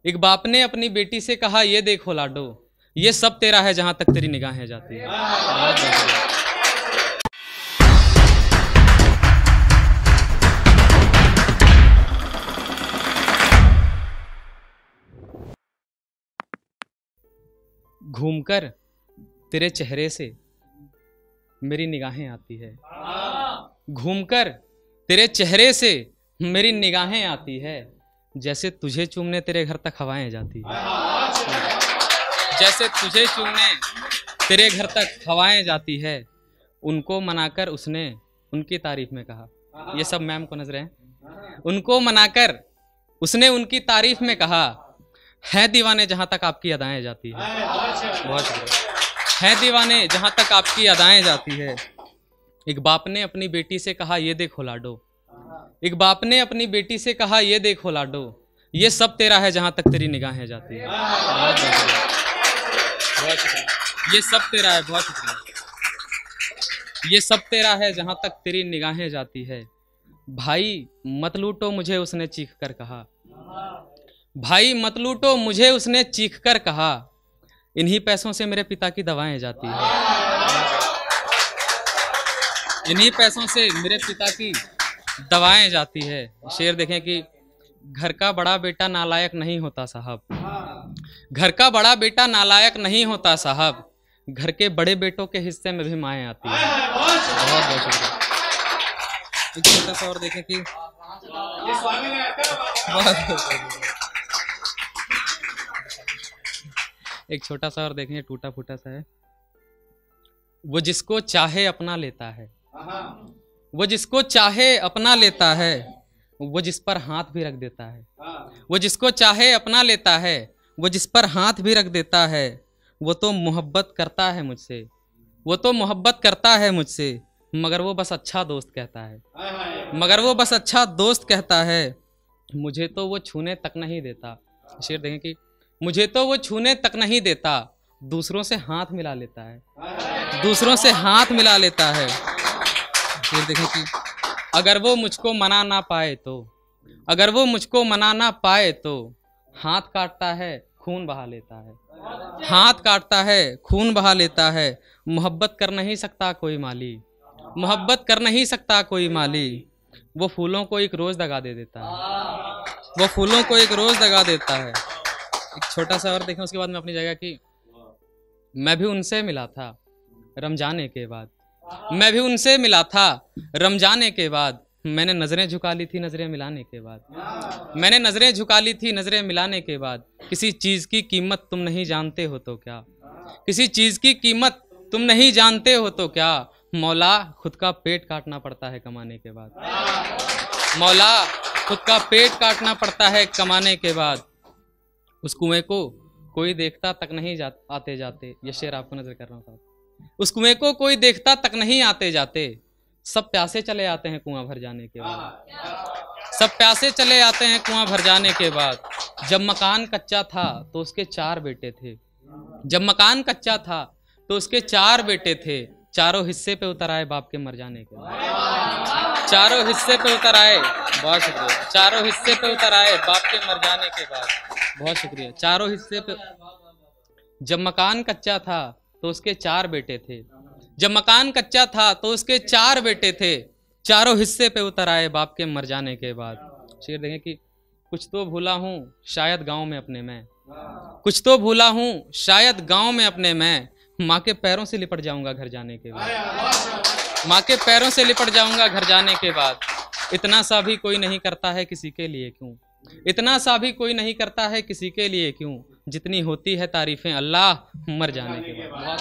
एक बाप ने अपनी बेटी से कहा, ये देखो लाडो, ये सब तेरा है जहां तक तेरी निगाहें जाती है। बहुत बहुत घूमकर तेरे चेहरे से मेरी निगाहें आती है। घूमकर तेरे चेहरे से मेरी निगाहें आती है। जैसे तुझे चूमने तेरे घर तक हवाएं जाती है। जैसे तुझे चूमने तेरे घर तक हवाएं जाती है। उनको मनाकर उसने उनकी तारीफ में कहा, ये सब मैम को नजरें हैं। उनको मनाकर उसने उनकी तारीफ में कहा, है दीवाने जहां तक आपकी अदाएं जाती है। बहुत शुक्रिया। है दीवाने जहां तक आपकी अदाएं जाती है। एक बाप ने अपनी बेटी से कहा, ये देखो लाडो। एक बाप ने अपनी बेटी से कहा, ये देखो लाडो, ये सब तेरा है जहां तक तेरी निगाहें जाती है। बहुत शुक्रिया। ये सब तेरा है। बहुत शुक्रिया। ये सब तेरा है जहां तक तेरी निगाहें जाती है। भाई मत लूटो मुझे, उसने चीख कर कहा। भाई मत लूटो मुझे, उसने चीख कर कहा। इन्हीं पैसों से मेरे पिता की दवाएं जाती है। इन्हीं पैसों से मेरे पिता की दवाएं जाती है। शेर देखें कि घर का बड़ा बेटा नालायक नहीं होता साहब। घर का बड़ा बेटा नालायक नहीं होता साहब। घर के बड़े बेटों के हिस्से में भी माएँ आती है। बहुत बहुत शुक्रिया। एक छोटा सा और देखें कि एक छोटा सा और देखें, टूटा फूटा सा है। वो जिसको चाहे अपना लेता है। वो जिसको चाहे अपना लेता है। वो जिस पर हाथ भी रख देता है। वो जिसको चाहे अपना लेता है। वो जिस पर हाथ भी रख देता है। वो तो मोहब्बत करता है मुझसे। वो तो मोहब्बत करता है मुझसे। मगर वो बस अच्छा दोस्त कहता है। मगर वो बस अच्छा दोस्त कहता है। मुझे तो वो छूने तक नहीं देता। शेर देखें कि मुझे तो वो छूने तक नहीं देता। दूसरों से हाथ मिला लेता है। दूसरों से हाथ मिला लेता है। शेर देखें कि अगर वो मुझको मना ना पाए तो, अगर वो मुझको मना ना पाए तो, हाथ काटता है खून बहा लेता है। हाथ काटता है खून बहा लेता है। मोहब्बत कर नहीं सकता कोई माली। मोहब्बत कर नहीं सकता कोई माली। वो फूलों को एक रोज दगा दे देता है। वो फूलों को एक रोज दगा देता है। एक छोटा सा और देखें उसके बाद में अपनी जगह की, मैं भी उनसे मिला था रमजाने के बाद। मैं भी उनसे मिला था रमजाने के बाद। मैंने नजरें झुका ली थी नजरें मिलाने के बाद। मैंने नजरें झुका ली थी नजरें मिलाने के बाद। किसी चीज की कीमत तुम नहीं जानते हो तो क्या। किसी चीज की कीमत तुम नहीं जानते हो तो क्या। मौला खुद का पेट काटना पड़ता है कमाने के बाद। मौला खुद का पेट काटना पड़ता है कमाने के बाद। उस कुएं को कोई देखता तक नहीं आते जाते। ये शेर आपको नजर कर रहा हूँ साहब। उस कुएं को कोई देखता तक नहीं आते जाते। सब प्यासे चले आते हैं कुआं भर जाने के बाद। सब प्यासे चले आते हैं कुआं भर जाने के बाद। जब मकान कच्चा था तो उसके 4 बेटे थे। जब मकान कच्चा था तो उसके 4 बेटे थे। चारों हिस्से पे उतर आए बाप के मर जाने के बाद। चारों हिस्से पे उतर आए। बहुत शुक्रिया। चारों हिस्से पे उतर आए बाप के मर जाने के बाद। बहुत शुक्रिया। चारों हिस्से पे। जब मकान कच्चा था तो उसके 4 बेटे थे। जब मकान कच्चा था तो उसके 4 बेटे थे। चारों हिस्से पे उतर आए बाप के मर जाने के बाद। शेर देखें कि कुछ तो भूला हूँ शायद गांव में अपने मैं। कुछ तो भूला हूँ शायद गांव में अपने मैं। माँ के पैरों से लिपट जाऊंगा घर जाने के बाद। माँ के पैरों से लिपट जाऊंगा घर जाने के बाद। इतना सा भी कोई नहीं करता है किसी के लिए क्यों। इतना सा भी कोई नहीं करता है किसी के लिए क्यों। जितनी होती है तारीफें अल्लाह मर जाने के बाद।